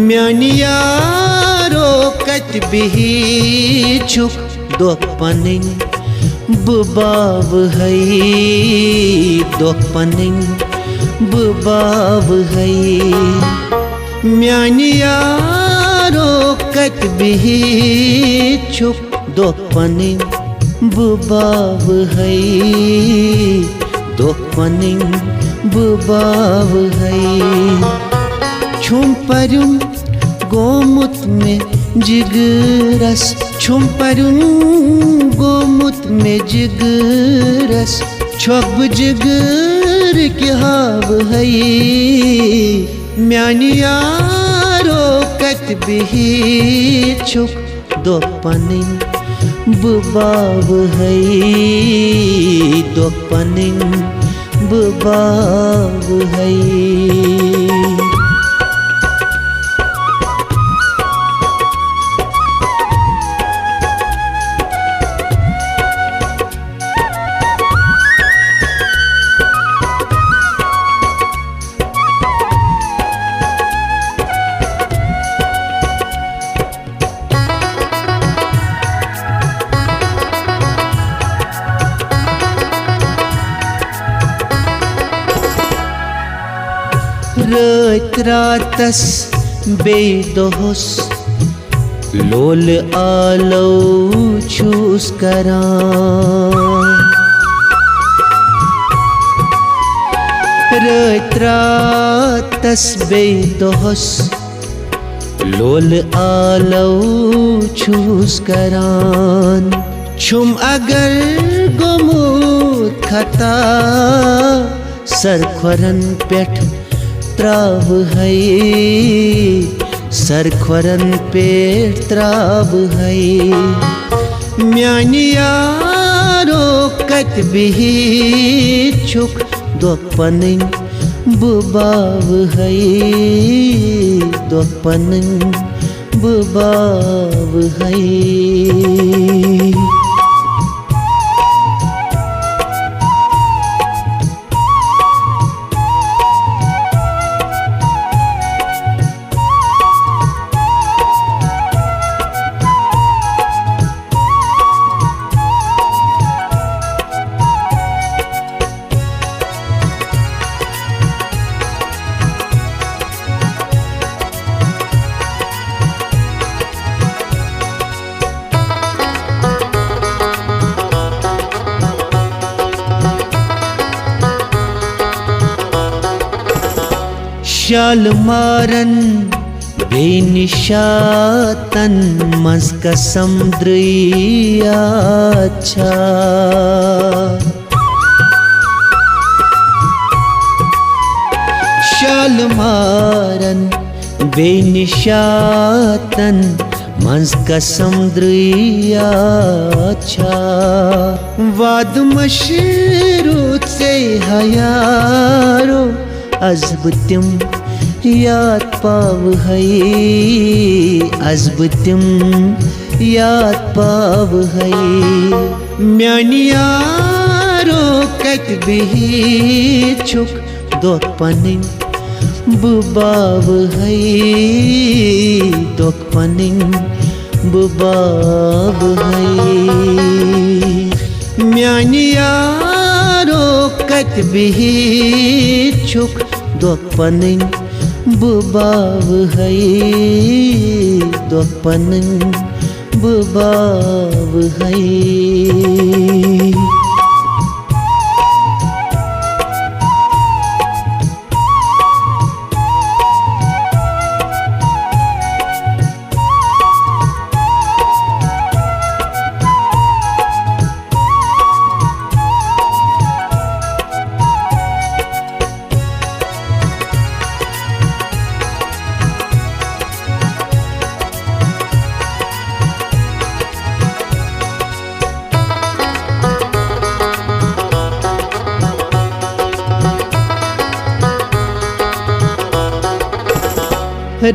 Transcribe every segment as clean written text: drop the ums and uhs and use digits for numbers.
म्यानी यारो कत बिही छुक दोख पनिन बुबाव है दोख पनिन बुबाव है म्यानी यारो कत बिही छुक दोख पनिन बुबाव है दोख पनिन बुबाव है छुम परुम गोमुत में जिगरस छुम परुम गोमुत में जिगरस छब जिगर के हाव है म्यानी यारो कत बिही छुक दोख पनिन बुबाव है दोख पनिन बुबाव है रात रातस बेदोस लोल आलो छूस करां रात रातस बेदोस लोल आलो छूस करां छुम अगर गोमुत खता सरखरन पेठ त्राव है सरखरन पे त्राव है म्यानी यारो कत बिही छुक दोख पनिन बुबाव है दोख पनिन बुबाव है शाल मारन बेनिशातन मज कसम द्रिया अच्छा शाल मारन बेनिशातन मज कसम द्रिया अच्छा वाद मशरूत से हयारो अजब तिम याद पाव है अजब तिम याद पाव है म्यानी यारो कत बिही छुक दोख पनिन बुबाव है दोख पनिन बुबाव है म्यानी यारो कत बिही छुक दोख पनिन बुबाव है दोख पनिन बुबाव है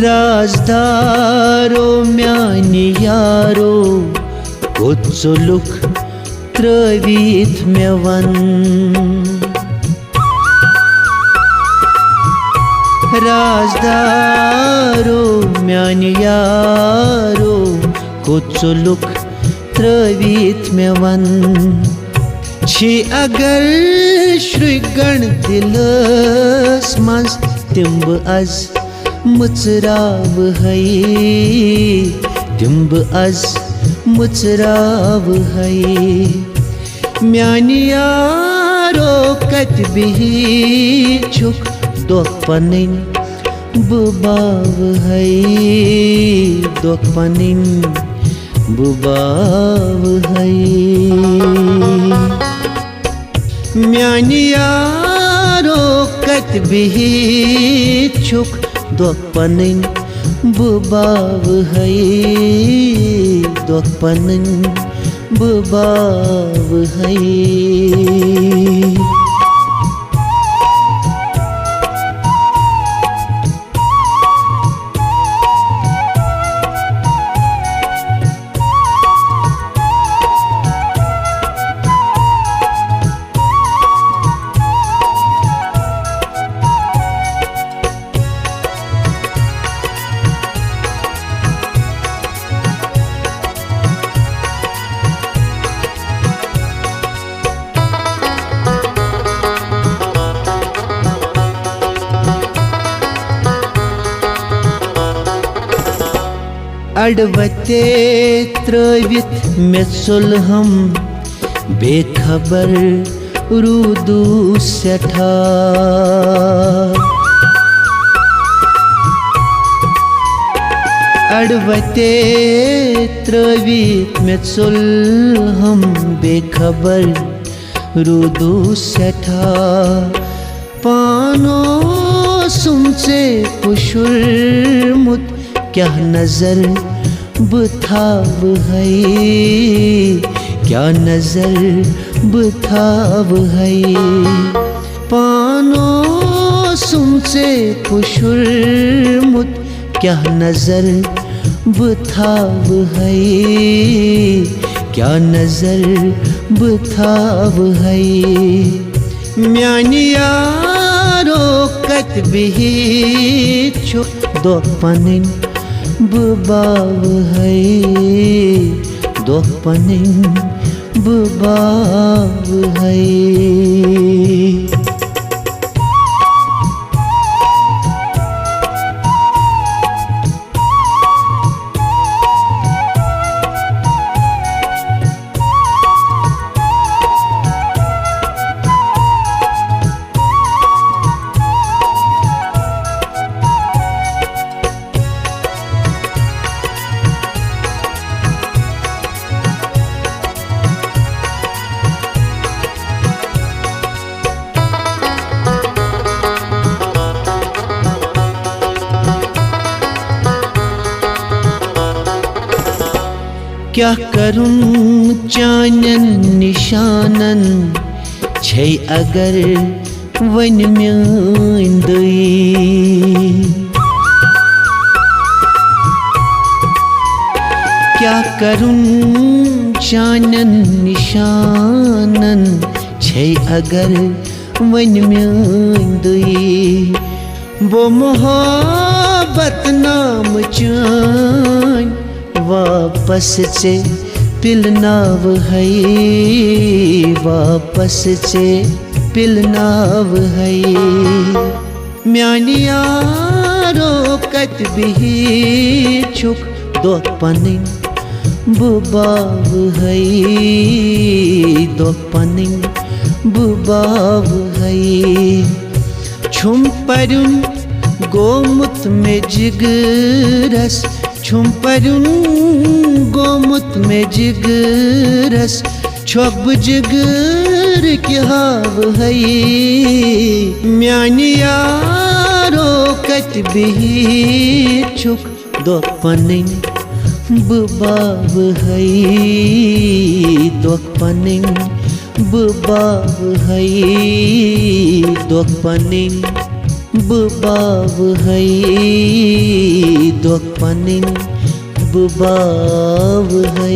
राजदारो म्यानी यारो कुचुलुक त्रवीत मे वन राजदारो म्यानि यारो कोचुलुक त्रवित में वन छी अगर श्रीगण दिलस मज तिम्ब अज मुचराव है तिम्ब अज मुचराव है म्यानि यारो कत बिही छुक दोख पनिन बुबाव है दोख पनिन बुबाव है म्यानि यारो कत बिही छुक दोख पनिन बुबाव है दोख पनिन बुबाव है अड़वते त्रवित में सुलहम बेखबर रूदू सेठा अड़वते त्रवित में सुलहम बेखबर रूदू सेठा पानो सुमसे पुशुरमुत क्या नजर बुथाव है क्या नजर बुथाव है पानो सुमसे पुशुरमुत क्या नजर बुथाव है क्या नजर बुथाव है म्यानि यारो कत बिही छुक दोख पनिन बुबाव है दोख पनिन बुबाव है क्या करूं चानन निशानन छै अगर वन म्यान दई क्या करूं चानन निशानन छै अगर वन म्यान दई वो मोहब्बत नाम चान वापस से पिलनाव है वापस से पिलनाव है म्यानि यारो कत बिही छुक दोख पनिन बुबाव है दोख पनिन बुबाव है छुम परुन गोमुत में जिगरस छुम परुन गोमुत में जिगरस छब जिगर के हाव है म्यानि यारो कत बिही छुक दोख पनिन बुबाव है दोख पनिन बुबाव है दोख पनिन बुबाव है दोख पनिन बुबाव है।